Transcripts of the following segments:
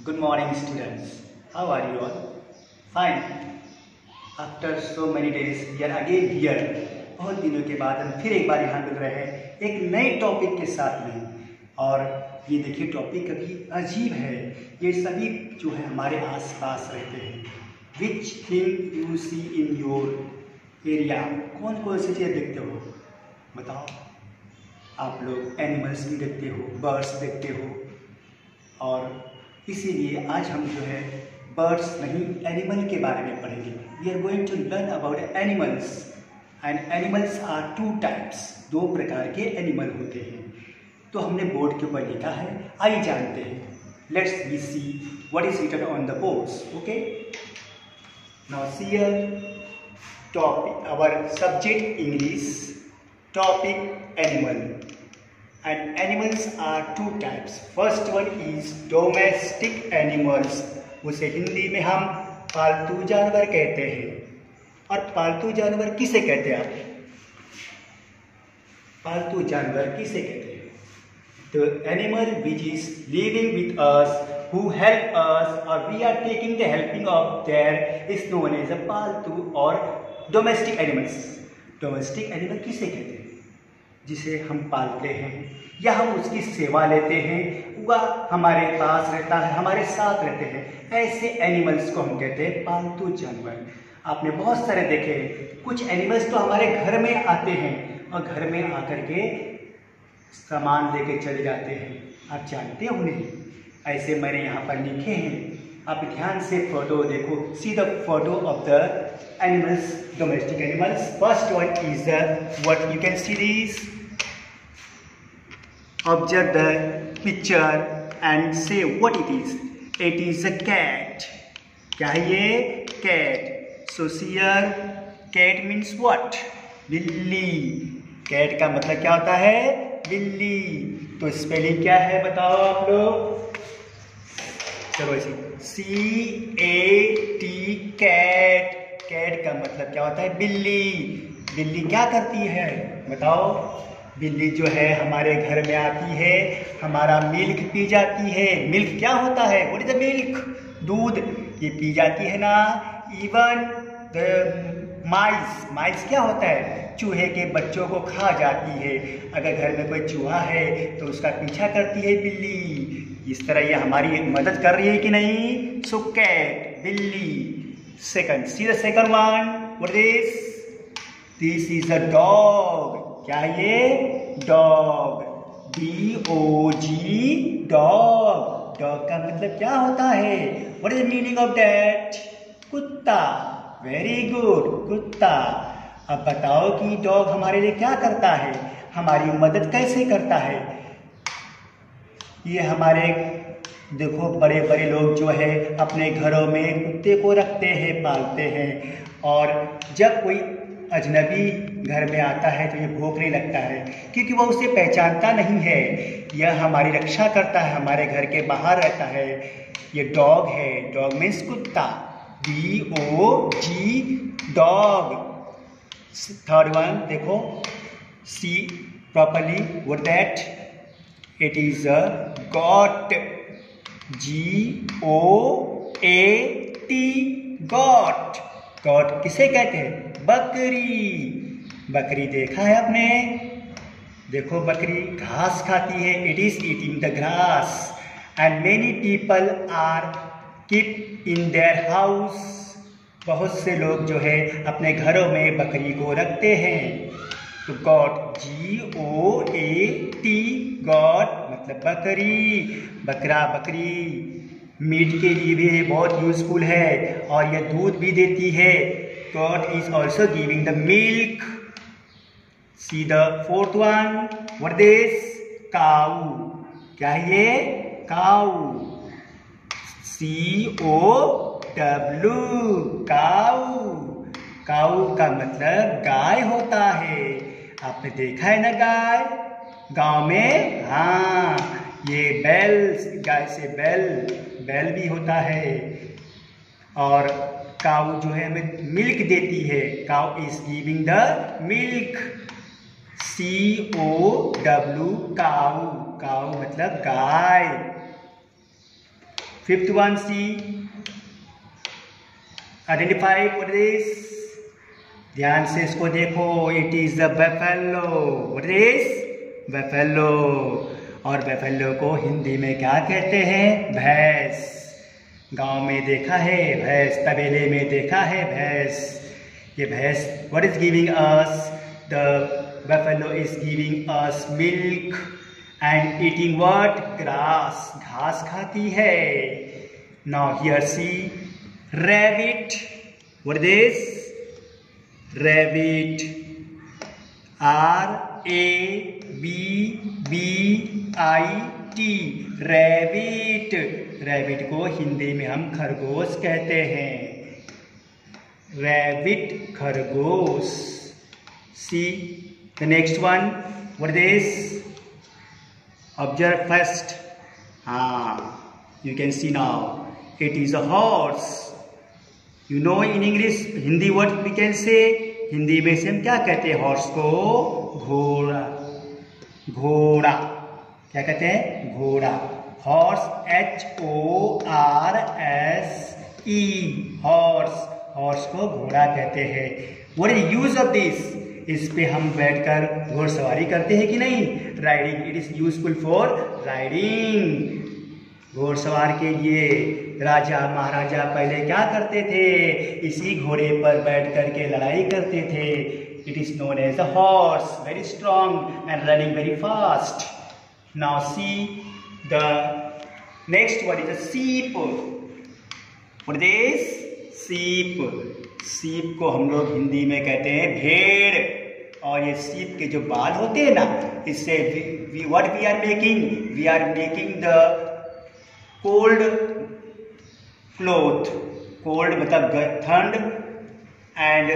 Good morning, students. How are you all? Fine. After so many days, we are again here. बहुत दिनों के बाद हम फिर एक बार यहाँ मिल रहे हैं एक नए टॉपिक के साथ में। और ये देखिए टॉपिक अभी अजीब है। ये सभी जो है हमारे आसपास रहते हैं। Which thing you see in your area? कौन कौन सी चीज़ें देखते हो? बताओ। आप लोग एनिमल्स भी देखते हो, बर्ड्स देखते हो, और इसीलिए आज हम जो है बर्ड्स नहीं एनिमल के बारे में पढ़ेंगे। We are going to learn about animals and animals are two types. दो प्रकार के एनिमल होते हैं। तो हमने बोर्ड के ऊपर लिखा है, आइए जानते हैं। Let's we see what is written on the boards. Okay, now see here topic, our subject English, topic animal. And animals are two types. First one is domestic animals. उसे हिंदी में हम पालतू जानवर कहते हैं। और पालतू जानवर किसे कहते हैं आप? पालतू जानवर किसे कहते हैं? The animal which is living with us, who help us, or we are taking the helping of their is known as a पालतू और domestic animals. Domestic animal किसे कहते हैं? जिसे हम पालते हैं या हम उसकी सेवा लेते हैं, वह हमारे पास रहता है, हमारे साथ रहते हैं, ऐसे एनिमल्स को हम कहते हैं पालतू जानवर। आपने बहुत सारे देखे हैं। कुछ एनिमल्स तो हमारे घर में आते हैं और घर में आकर के सामान लेके चले जाते हैं। आप जानते हो उन्हें? ऐसे मैंने यहाँ पर लिखे हैं, आप ध्यान से फोटो देखो। See the photo of the animals, domestic animals. First one is what you can see this. Observe the picture and say what it is. It is a cat. क्या है ये? Cat. So here cat means what? बिल्ली। Cat का मतलब क्या होता है? बिल्ली। तो स्पेलिंग क्या है बताओ आप लोग? चलो ऐसे CAT, कैट। कैट का मतलब क्या होता है? बिल्ली। बिल्ली क्या करती है बताओ? बिल्ली जो है हमारे घर में आती है, हमारा मिल्क पी जाती है। मिल्क क्या होता है? What is the milk? दूध। ये पी जाती है ना। इवन द माइस, माइस क्या होता है? चूहे के बच्चों को खा जाती है। अगर घर में कोई चूहा है तो उसका पीछा करती है बिल्ली। इस तरह ये हमारी मदद कर रही है कि नहीं? सो कैट, बिल्ली। Second, see the second one. What is this? This is a dog. क्या है ये? Dog. D-O-G, dog. Dog का मतलब क्या होता है? What is the meaning of that? कुत्ता। Very good, कुत्ता। अब बताओ कि डॉग हमारे लिए क्या करता है? हमारी मदद कैसे करता है? ये हमारे देखो बड़े बड़े लोग जो है अपने घरों में कुत्ते को रखते हैं, पालते हैं। और जब कोई अजनबी घर में आता है तो ये भौंकने लगता है क्योंकि वह उसे पहचानता नहीं है। यह हमारी रक्षा करता है, हमारे घर के बाहर रहता है। ये डॉग है। डॉग मीन्स कुत्ता। D-O-G, dog. थर्ड वन देखो, see properly what that? It is a got. G-O-A-T, got. Got किसे कहते हैं? बकरी। बकरी देखा है आपने? देखो बकरी घास खाती है। It is eating the grass and many people are keep in their house. बहुत से लोग जो है अपने घरों में बकरी को रखते हैं। तो गॉट, G-O-A-T, गॉट मतलब बकरी। बकरा, बकरी मीट के लिए भी बहुत यूजफुल है और यह दूध भी देती है। Goat is also giving the milk. See the fourth one, what this? Cow. क्या है ये? काऊ। C-O-W, cow. काऊ का मतलब गाय होता है। आपने देखा है ना गाय गांव में? हाँ, ये बैल, गाय से बैल भी होता है। और काऊ जो है हमें मिल्क देती है। Cow is giving the milk. C-O-W, cow. Cow मतलब गाय। Fifth one, C. Identify what it is. ध्यान से इसको देखो. It is a buffalo. What it is? Buffalo. और buffalo को हिंदी में क्या कहते हैं? भैंस. गांव में देखा है भैंस, तबेले में देखा है भैंस. ये भैंस what is giving us? The buffalo is giving us milk and eating what? Grass. घास खाती है. Now here see rabbit. What is this? Rabbit. R-A-B-B-I-T. Rabbit. Rabbit को हिंदी में हम खरगोश कहते हैं. Rabbit, खरगोश. See the next one. What is this? Observe first. You can see now. It is a horse. You know in English, Hindi what we can say? Hindi में से हम क्या कहते हैं हॉर्स को? घोड़ा. घोड़ा क्या कहते हैं? घोड़ा. Horse HORSE. हॉर्स. हॉर्स को घोड़ा कहते हैं. What is use of this? इस पे हम बैठकर घोड़सवारी करते हैं कि नहीं? Riding. It is useful for riding. घोड़सवार के लिए राजा महाराजा पहले क्या करते थे? इसी घोड़े पर बैठ करके लड़ाई करते थे. It is known as a horse. Very strong and running very fast. Now see the next word is a sheep. What is this? Sheep. Sheep को हम लोग हिंदी में कहते हैं भेड़. और ये सीप के जो बाल होते हैं ना, इससे what we are making? We are making the cold cloth. Cold मतलब ठंड एंड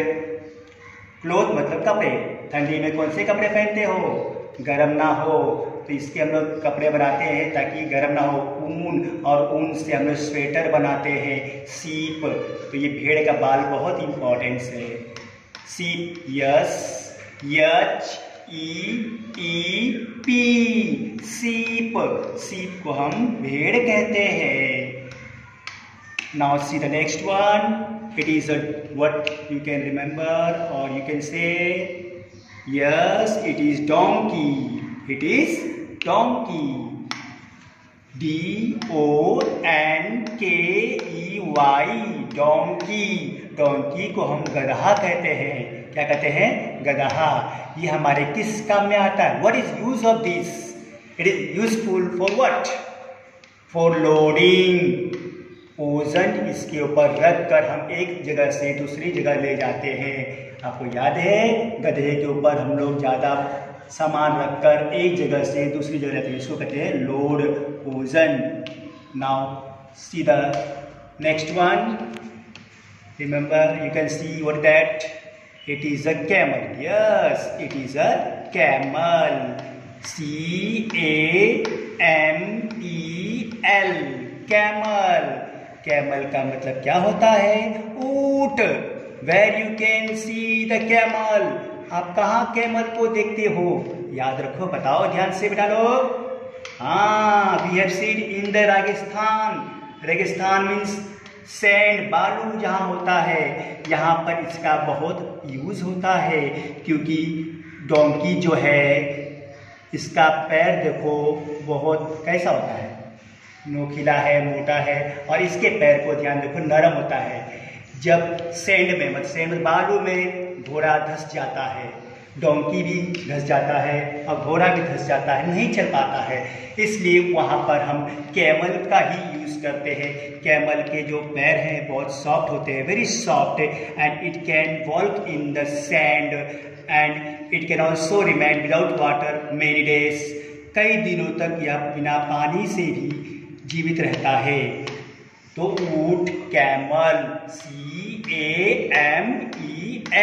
क्लोथ मतलब कपड़े. ठंडी में कौन से कपड़े पहनते हो? गर्म ना हो, तो इसके हम लोग कपड़े बनाते हैं ताकि गर्म ना हो. ऊन, और ऊन से हम लोग स्वेटर बनाते हैं. सीप. तो ये भेड़ का बाल बहुत इंपॉर्टेंट है. सीप. यस. HEEP. सीप. सीप को हम भेड़ कहते हैं. Now see the next one. It is a what you can remember or you can say. Yes, it is donkey. It is donkey. DONKEY. donkey. donkey को हम गधा कहते हैं. क्या कहते हैं? गधा. ये हमारे किस काम में आता है? What is use of this? It is useful for what? For loading. ओजन इसके ऊपर रख कर हम एक जगह से दूसरी जगह ले जाते हैं. आपको याद है गधे के ऊपर हम लोग ज़्यादा सामान रखकर एक जगह से दूसरी जगह जाते हैं. इसको कहते हैं load. Ozone. Now see the next one. Remember you can see what that. It is a camel. Yes, it is a camel. CAMEL. Camel. Camel का मतलब क्या होता है? ऊंट. Where you can see the camel. आप कहाँ camel को देखते हो? याद रखो, बताओ ध्यान से बेटा लोग. we have seen in the Rajasthan. रेगिस्तान मीन्स सैंड, बालू जहाँ होता है, यहाँ पर इसका बहुत यूज होता है. क्योंकि डोंकी जो है इसका पैर देखो बहुत कैसा होता है? नोकीला है, मोटा है. और इसके पैर को ध्यान देखो नरम होता है. जब सैंड में मतलब सैंड बालू में घोड़ा धंस जाता है, डोंकी भी धंस जाता है और घोड़ा भी धंस जाता है, नहीं चल पाता है. इसलिए वहाँ पर हम कैमल का ही यूज़ करते हैं. कैमल के जो पैर हैं बहुत सॉफ्ट होते हैं, very soft. And it can walk in the sand and it can also remain without water many days. कई दिनों तक यह बिना पानी से भी जीवित रहता है. तो ऊंट, कैमल. CAMEL.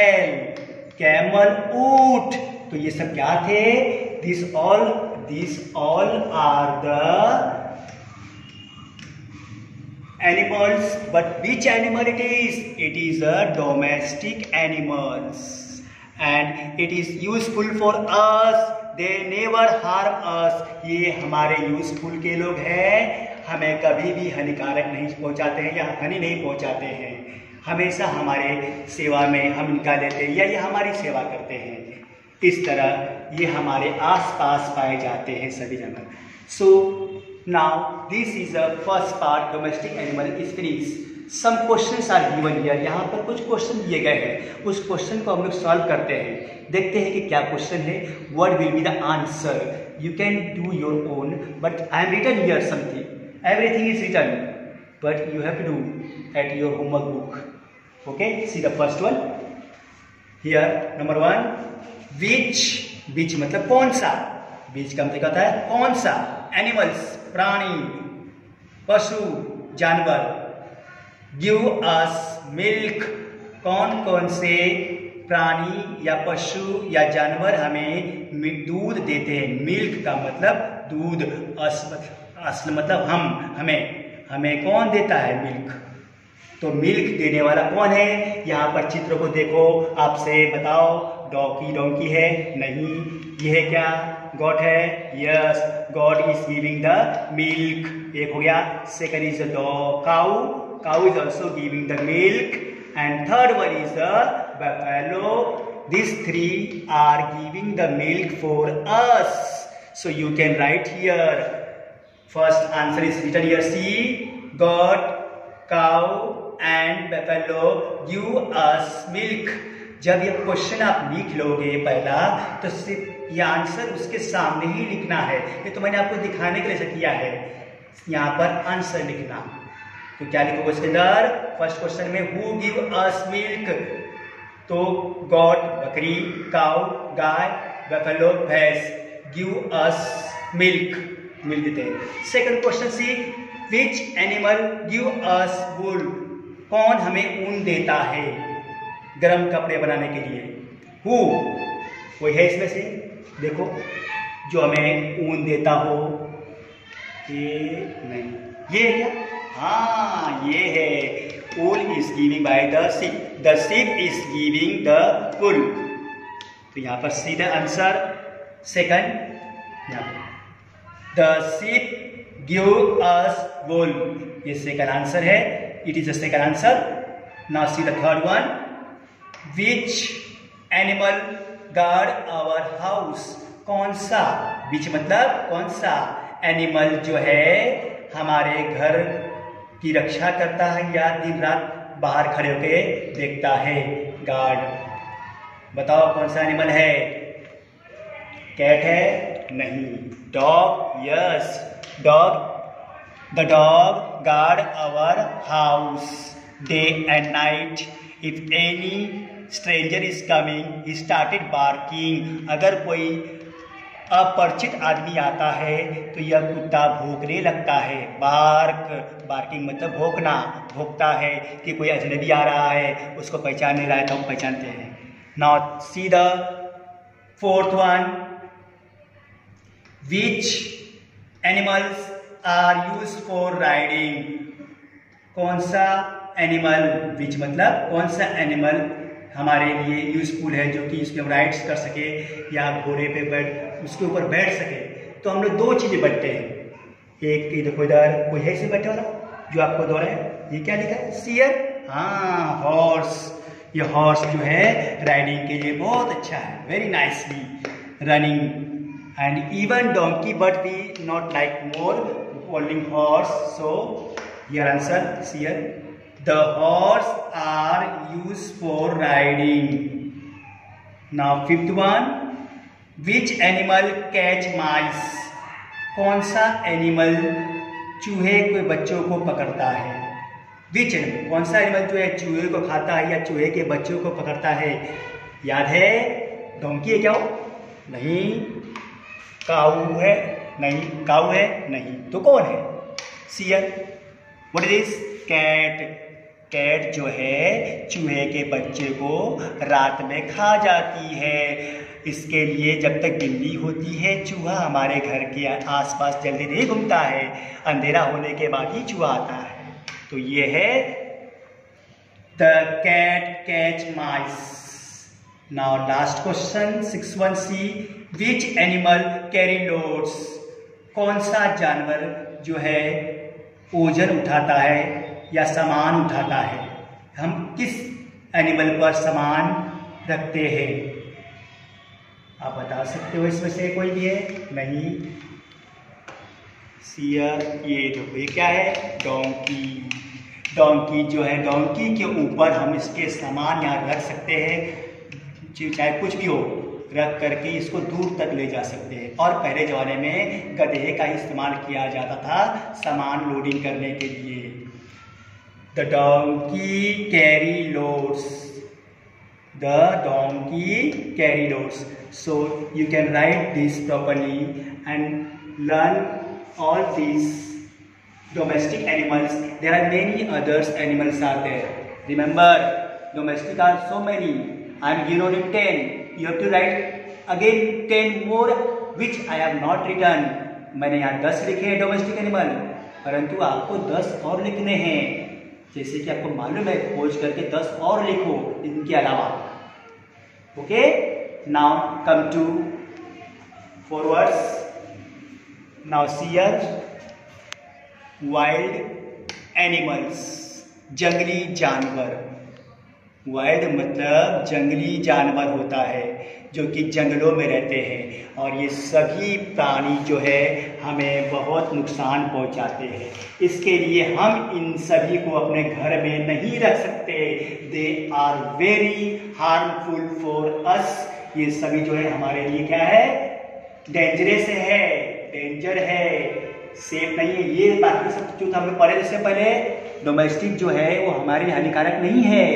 कैमल, ऊंट. तो ये सब क्या थे? These all are the animals. But which animal it is? It is a domestic animals. And it is useful for us. They never harm us. ये हमारे यूजफुल के लोग हैं हमें कभी भी हानिकारक नहीं पहुंचाते हैं या हानि नहीं पहुंचाते हैं। हमेशा हमारे सेवा में हम इनका लेते हैं या ये हमारी सेवा करते हैं। इस तरह ये हमारे आसपास पाए जाते हैं सभी जानवर। So now this is the first part, domestic animal is finish. Some questions are given here. यहाँ पर कुछ क्वेश्चन दिए गए हैं, उस क्वेश्चन को हम लोग सॉल्व करते हैं। देखते हैं कि क्या क्वेश्चन है, what will be the answer. You can do your own, but I am written here something, everything is written, but you have to do at your homework book. Okay, see the first one here. Number 1, which मतलब कौन सा, बीच का मतलब होता है कौन सा, animals प्राणी, पशु जानवर, गिव अस मिल्क कौन कौन से प्राणी या पशु या जानवर हमें दूध देते हैं। मिल्क का मतलब दूध, असल मतलब हमें कौन देता है मिल्क। तो मिल्क देने वाला कौन है, यहाँ पर चित्र को देखो, आपसे बताओ, डोंकी है, नहीं, ये है क्या, गॉट है, yes, God is giving the milk, एक हो गया। Second is the cow is also giving the milk, and third one is the buffalo. These three are giving the milk for us. So you can write here. First answer is written here. See, God, cow and buffalo give us milk. जब ये question आप लिख लोगे पहला, तो सिर्फ ये answer उसके सामने ही लिखना है। ये तो मैंने आपको दिखाने के लिए किया है, यहाँ पर आंसर लिखना। तो क्या लिखोगे इसके अंदर, फर्स्ट क्वेश्चन में हु गिव अस मिल्क, तो गॉड बकरी, काउ गाय, बफेलो भैंस, गिव अस मिल्क देते हैं। Second question C, which animal give us wool, कौन हमें ऊन देता है गर्म कपड़े बनाने के लिए। हु, कोई है इसमें से, देखो जो हमें ऊन देता हो, ये नहीं, ये है क्या, हाँ ये है, wool is given by the sheep, the sheep is giving the wool। तो यहाँ पर see the answer. Second, the sheep give us wool, ये सेकंड आंसर है, it is the second answer. Now see the third one, which animal guard our house, कौन सा, which मतलब कौन सा, एनिमल जो है हमारे घर की रक्षा करता है या दिन रात बाहर खड़े होकर देखता है, गार्ड। बताओ कौन सा एनिमल है, कैट है, नहीं, dog, yes, dog, the dog guard our house day and night, if any stranger is coming he started barking, अगर कोई अपरिचित आदमी आता है तो यह कुत्ता भौंकने लगता है। बार्किंग मतलब भौंकता है कि कोई अजनबी आ रहा है, उसको पहचानने लायक हम पहचानते हैं। Now see the fourth one, which animals are use for riding, कौन सा एनिमल, विच मतलब कौन सा एनिमल हमारे लिए यूजफुल है, जो कि इसमें राइड्स कर सके या घोड़े पे उसके ऊपर बैठ सके। तो हम लोग दो चीजें बैठते हैं, एक देखो इधर कोई है इसे बैठे वाला जो आपको दो रहा है, ये क्या लिखा है, सियर, हाँ हॉर्स। ये हॉर्स जो है राइडिंग के लिए बहुत अच्छा है, very nicely running, and even donkey but we not like more holding horse, so your answer see here. The horse are used for riding. Now fifth one, which animal catch mice, कौन सा animal चूहे के बच्चों को पकड़ता है। Which animal, कौन सा एनिमल जो है चूहे को खाता है या चूहे के बच्चों को पकड़ता है, याद है, डोंकी है क्या, नहीं, काऊ है, नहीं, काऊ है, नहीं, तो कौन है, see here. What is this, cat. Cat जो है चूहे के बच्चे को रात में खा जाती है, इसके लिए जब तक बिल्ली होती है चूहा हमारे घर के आसपास जल्दी नहीं घूमता है, अंधेरा होने के बाद ही चूहा आता है। तो ये है the cat catch mice. Now last question 6(1)C, which animal carry loads, कौन सा जानवर जो है ओजन उठाता है या सामान उठाता है? हम किस एनिमल पर सामान रखते हैं? आप बता सकते हो इसमें से कोई भी है? नहीं। सियर, ये देखो ये क्या है? डोंकी। डोंकी जो है, डोंकी के ऊपर हम इसके सामान यहाँ रख सकते हैं, चाहे कुछ भी हो, रख करके इसको दूर तक ले जा सकते हैं। और पहले ज़माने में गधे का इस्तेमाल किया जाता था सामान लोडिंग करने के लिए। The donkey carry loads. The donkey carry loads. So you can right this properly and learn all these domestic animals. There are many others animals are there. Remember, domestic are so many. I am given only 10. You have to write again 10 more which I have not written. मैंने यहाँ 10 लिखे हैं domestic animal, परंतु आपको 10 और लिखने हैं। जैसे कि आपको मालूम है, खोज करके 10 और लिखो इनके अलावा। Okay, now come to forwards. Now here wild animals, जंगली जानवर। वाइल्ड मतलब जंगली जानवर होता है जो कि जंगलों में रहते हैं, और ये सभी प्राणी जो है हमें बहुत नुकसान पहुंचाते हैं। इसके लिए हम इन सभी को अपने घर में नहीं रख सकते। They are very harmful for us. ये सभी जो है हमारे लिए क्या है? डेंजरस है, डेंजर है, सेफ नहीं है। ये बाकी सब जो हमने पढ़े इससे पहले, डोमेस्टिक जो है वो हमारे लिए हानिकारक नहीं है,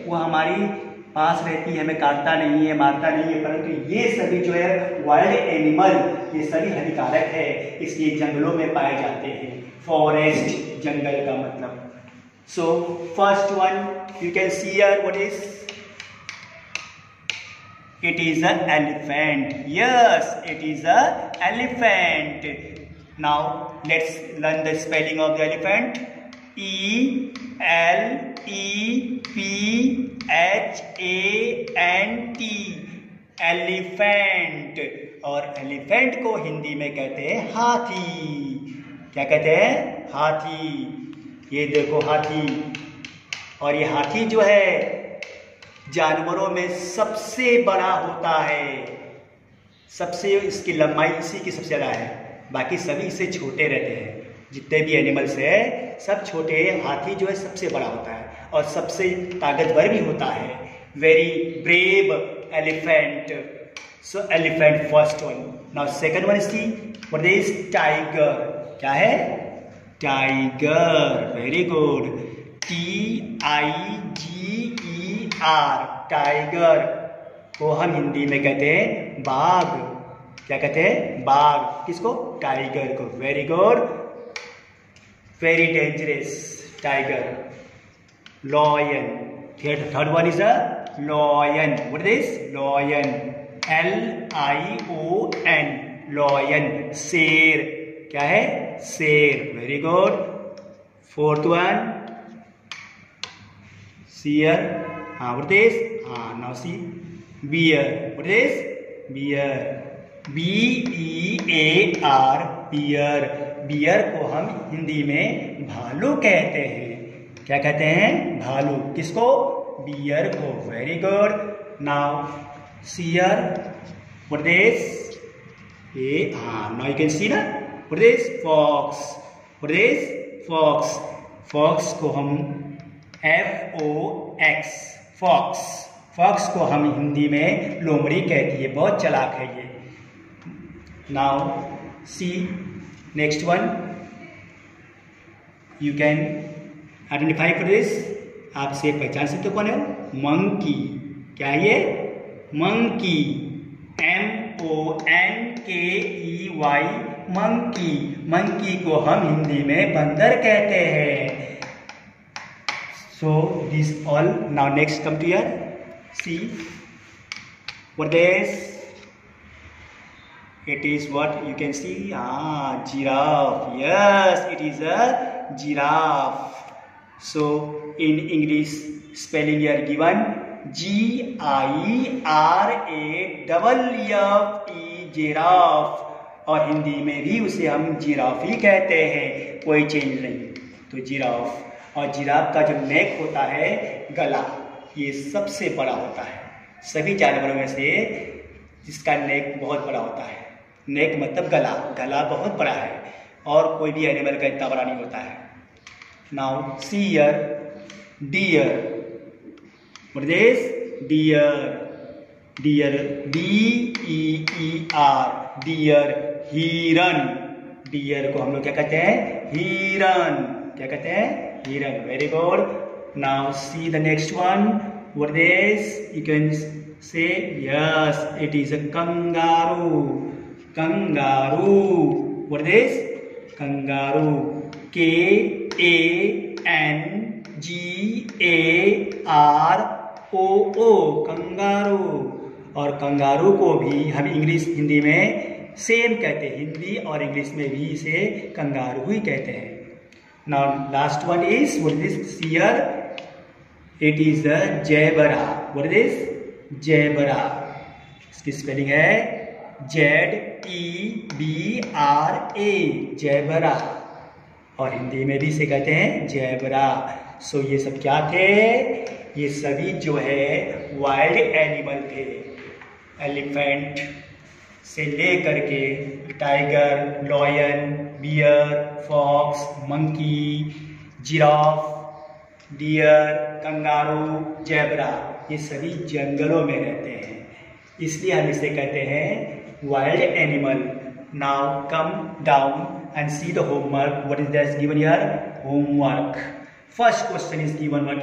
वो हमारी पास रहती है, हमें काटता नहीं है, मारता नहीं है, परंतु ये सभी जो है वाइल्ड एनिमल, ये सभी हानिकारक है, इसलिए जंगलों में पाए जाते हैं। फॉरेस्ट, जंगल का मतलब। सो first one you can see here, what is? It is an elephant. Yes, it is an elephant. Now let's learn the spelling of the elephant. E-L-E-P-H-A-N-T. Elephant। और एलिफेंट को हिंदी में कहते हैं हाथी। क्या कहते हैं? हाथी। ये देखो हाथी। और ये हाथी जो है जानवरों में सबसे बड़ा होता है, सबसे इसकी लंबाई इसी की सबसे ज़्यादा है, बाकी सभी इससे छोटे रहते हैं। जितने भी एनिमल्स है सब छोटे हैं, हाथी जो है सबसे बड़ा होता है और सबसे ताकतवर भी होता है। Very brave elephant. So elephant first one. Now second one see, what is? Tiger. क्या है? Tiger. Very good. T-I-G-E-R, tiger को हम हिंदी में कहते हैं बाघ। क्या कहते हैं? बाघ। किसको? टाइगर को। Very good, very dangerous tiger. Lion. Third one is a lion. What is? Lion. L-I-O-N, lion. शेर। क्या है? शेर। Very good. Fourth one, Seer. What is? Now see. Bear. What is? Bear. B-E-A-R, bear. Bear को हम हिंदी में भालू कहते हैं। क्या कहते हैं? भालू। किसको? Bear को। Very good. Now seer. What is? Now you can see ना. What is? Fox. What is? Fox. Fox को हम F-O-X, फॉक्स। फॉक्स को हम हिंदी में लोमड़ी कहती है, बहुत चालाक है ये। Now see next one, you can identify for this. आपसे पहचान सकते हो कौन है? मंकी। क्या है ये? मंकी। M-O-N-K-E-Y, monkey. मंकी को हम हिंदी में बंदर कहते हैं। So this all. Now next come to here. See what is? It is what you can see. Giraffe. Yes, it is a giraffe. So in English spelling here given G-I-R-A-F-F-E, giraffe। और हिंदी में भी उसे हम giraffe ही कहते हैं, कोई change नहीं। तो जिराफ। और जिराफ का जो नेक होता है, गला, ये सबसे बड़ा होता है सभी जानवरों में से, जिसका नेक बहुत बड़ा होता है। नेक मतलब गला, गला बहुत बड़ा है और कोई भी एनिमल का इतना बड़ा नहीं होता है। Now see here, deer, what is this? Deer, deer, DEER, deer. हिरन, डियर को हम लोग क्या कहते हैं? हिरन। क्या कहते हैं? हिरन। Very good. Now see the next one, what is this? You can say yes, it is a kangaroo. Kangaroo, what is this? Kangaroo. KANGAROO, kangaroo. और कंगारू को भी हम इंग्लिश हिंदी में सेम कहते हैं, हिंदी और इंग्लिश में भी इसे कंगारू ही कहते हैं। Now last one is, what is this? Here it is a zebra. What is this? Zebra. इसकी स्पेलिंग है ZEBRA, ज़ेबरा। और हिंदी में भी इसे कहते हैं ज़ेबरा। सो ये सब क्या थे? ये सभी जो है वाइल्ड एनिमल थे। एलिफेंट से लेकर के tiger, lion, bear, fox, monkey, giraffe, deer, kangaroo, zebra, ये सभी जंगलों में रहते हैं, इसलिए हम इसे कहते हैं wild animal. Now come down and see the homework. What is that given here? Homework. First question is given what?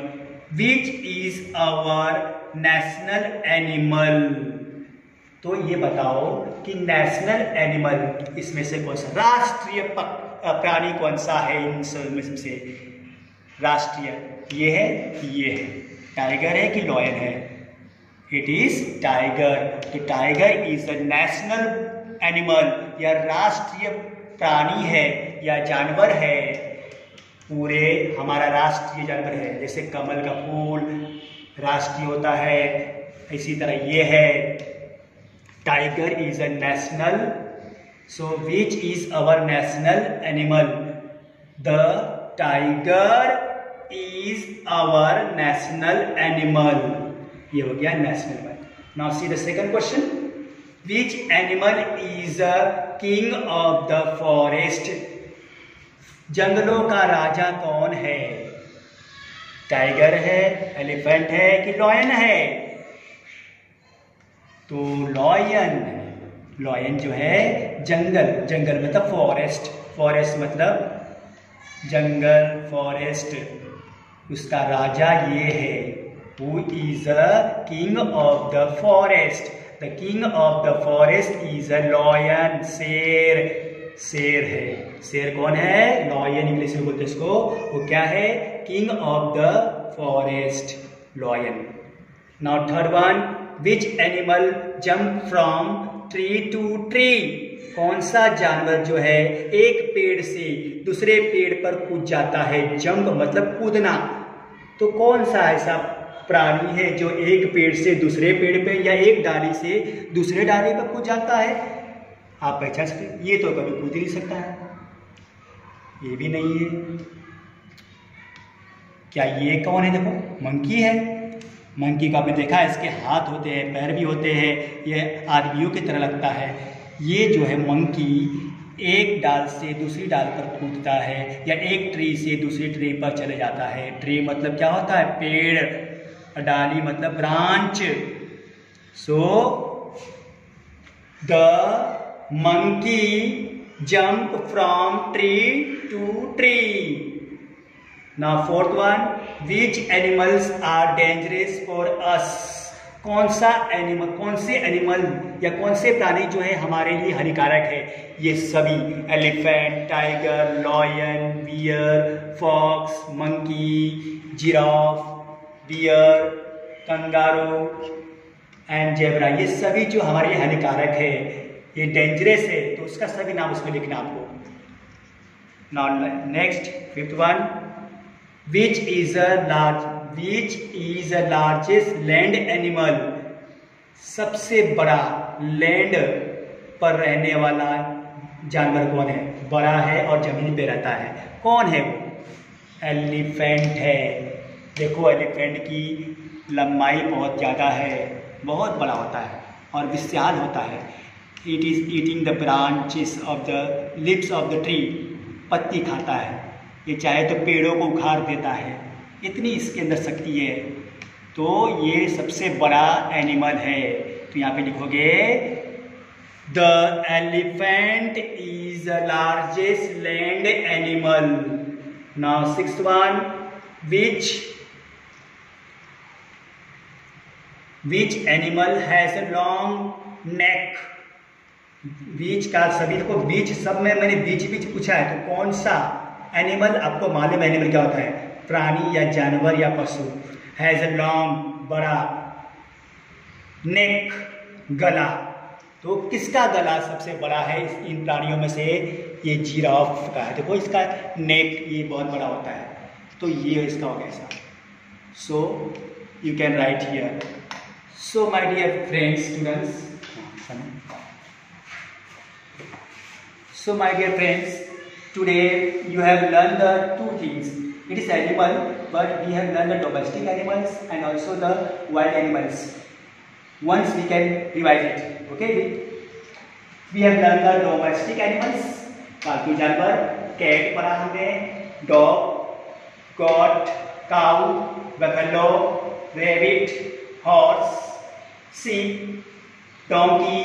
Which is our national animal? तो ये बताओ कि नेशनल एनिमल इसमें से कौन सा, राष्ट्रीय प्राणी कौन सा है इन सब में से? राष्ट्रीय ये है, ये है, टाइगर है कि लॉयन है? It is tiger. तो tiger is a national animal, या राष्ट्रीय प्राणी है या जानवर है, पूरे हमारा राष्ट्रीय जानवर है। जैसे कमल का फूल राष्ट्रीय होता है, इसी तरह ये है, tiger is a national. So which is our national animal? The tiger is our national animal. ये हो गया national one. Now see the second question, Which animal is a king of the forest? जंगलों का राजा कौन है? Tiger है, elephant है कि लॉयन है? तो लॉयन है। लॉयन जो है जंगल, जंगल मतलब फॉरेस्ट, फॉरेस्ट मतलब जंगल, फॉरेस्ट, उसका राजा ये है। Who is a king of the forest? The king of the forest is a lion, शेर, शेर है। शेर कौन है? लॉयन इंग्लिश में बोलते इसको। वो क्या है? King of the forest, lion. Now third one, which animal jump from tree to tree? कौन सा जानवर जो है एक पेड़ से दूसरे पेड़ पर कूद जाता है? जंप मतलब कूदना। तो कौन सा ऐसा प्राणी है जो एक पेड़ से दूसरे पेड़ पे या एक डाली से दूसरे डाली पर कूद जाता है? आप पहचान सकते? ये तो कभी कूद ही नहीं सकता है, ये भी नहीं है। क्या ये कौन है? देखो, मंकी है। मंकी का आपने देखा है, इसके हाथ होते हैं, पैर भी होते हैं, ये आदमियों की तरह लगता है। ये जो है मंकी एक डाल से दूसरी डाल पर कूदता है, या एक ट्री से दूसरी ट्री पर चले जाता है। ट्री मतलब क्या होता है? पेड़। डाली मतलब branch. So the monkey jump from tree to tree. Now fourth one, which animals are dangerous for us? कौन सा एनिमल, कौन से एनिमल या कौन से प्राणी जो है हमारे लिए हानिकारक है? ये सभी, elephant, tiger, lion, bear, fox, monkey, giraffe, deer, kangaroo and zebra, ये सभी जो हमारे लिए हानिकारक है, ये डेंजरस है, तो उसका सभी नाम उसमें लिखना आपको। Now next fifth one, which is a largest land animal? सबसे बड़ा लैंड पर रहने वाला जानवर कौन है? बड़ा है और जमीन पे रहता है, कौन है वो? एलिफेंट है। देखो एलिफेंट की लंबाई बहुत ज़्यादा है, बहुत बड़ा होता है और विशाल होता है। It is eating the branches of the leaves of the tree, पत्ती खाता है। ये चाहे तो पेड़ों को उखाड़ देता है, इतनी इसके अंदर शक्ति है। तो ये सबसे बड़ा एनिमल है। तो यहाँ पे लिखोगे the elephant is the largest land animal. Now sixth one, which animal has a long neck. बीच का सभी को बीच सब में मैंने बीच पूछा है, तो कौन सा एनिमल आपको मालूम है? एनिमल क्या होता है? प्राणी या जानवर या पशु। हैज अ लॉन्ग, बड़ा, नेक, गला। तो किसका गला सबसे बड़ा है इन प्राणियों में से? ये जिराफ का है। देखो इसका नेक ये बहुत बड़ा होता है, तो ये इसका हो गया ऐसा। So you can write here. So my dear friends, students, so my dear friends, today you have learned the two things. It is animal, but we have learned the domestic animals and also the wild animals. Once we can revise it, okay? We have learned the domestic animals, पालतू जानवर, cat पढ़ा हमने, dog, goat, cow, buffalo, rabbit, horse, sheep, donkey,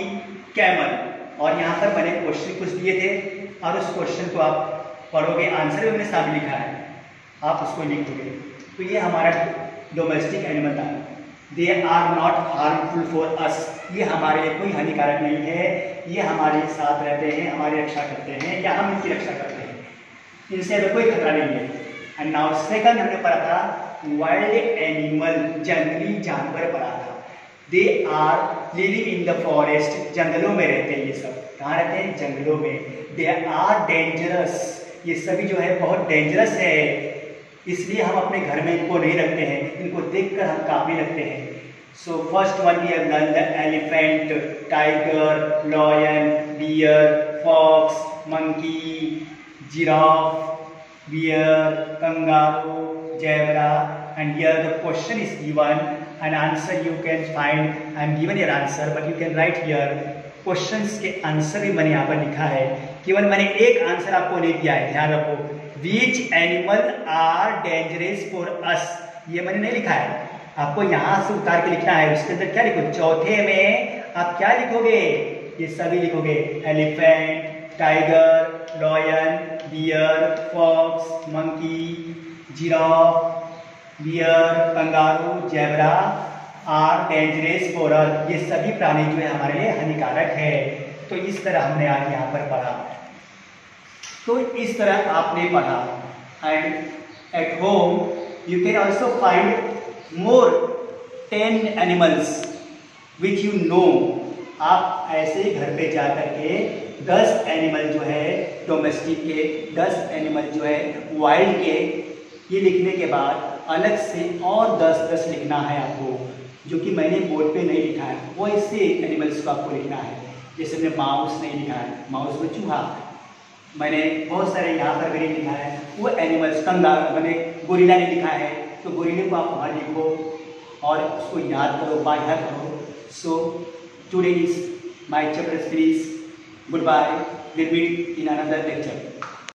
camel. और यहाँ पर मैंने question कुछ दिए थे और उस क्वेश्चन को आप पढ़ोगे, आंसर भी मैंने सामने लिखा है, आप उसको लिखोगे। तो ये हमारा डोमेस्टिक एनिमल था। They are not harmful for us, ये हमारे लिए कोई हानिकारक नहीं है, ये हमारे साथ रहते हैं, हमारी रक्षा करते हैं या हम इनकी रक्षा करते हैं, इनसे हमें कोई खतरा नहीं है। एंड नाउ सेकंड हमने पढ़ा था वाइल्ड एनिमल, जंगली जानवर पढ़ा था। They are living in the forest, जंगलों में रहते हैं ये सब। कहाँ रहते हैं? जंगलों में। दे आर डेंजरस, ये सभी जो है बहुत डेंजरस है, इसलिए हम अपने घर में इनको नहीं रखते हैं, इनको देखकर हम कांपने लगते हैं। So first one we have learn the elephant, tiger, lion, deer, fox, monkey, giraffe, bear, kangaroo, zebra, and here the question is given and answer you can find. I am given your answer but you can write here. Questions के answer भी मैंने यहाँ पर लिखा है, केवल मैंने एक आंसर आपको नहीं दिया है, ध्यान रखो। Which animal are dangerous for us, ये मैंने नहीं लिखा है, आपको यहाँ से उतार के लिखना है। उसके अंदर क्या लिखो? चौथे में आप क्या लिखोगे? ये सभी लिखोगे, elephant, tiger, lion, bear, fox, monkey, giraffe, bear, kangaroo, zebra are dangerous for us, ये सभी प्राणी जो है हमारे लिए हानिकारक है। तो इस तरह हमने आज यहाँ पर पढ़ा, तो इस तरह आपने पढ़ा। And at home you can also find more 10 animals which you know. आप ऐसे ही घर पे जा करके 10 एनिमल जो है डोमेस्टिक के, 10 एनिमल जो है वाइल्ड के, ये लिखने के बाद अलग से और 10 लिखना है आपको, जो कि मैंने बोर्ड पे नहीं लिखा है, वो ऐसे एनिमल्स को आपको लिखना है। जैसे मैंने माउस नहीं लिखा है, माउस में चूहा, मैंने बहुत सारे यहाँ पर भी नहीं लिखा है, वो एनिमल्स, कंगारू मैंने गोरिल्ला नहीं लिखा है, तो गोरिल्ले को आप वहाँ लिखो और उसको याद करो, बाहर करो। So today is my chapter series, goodbye, will meet in another lecture.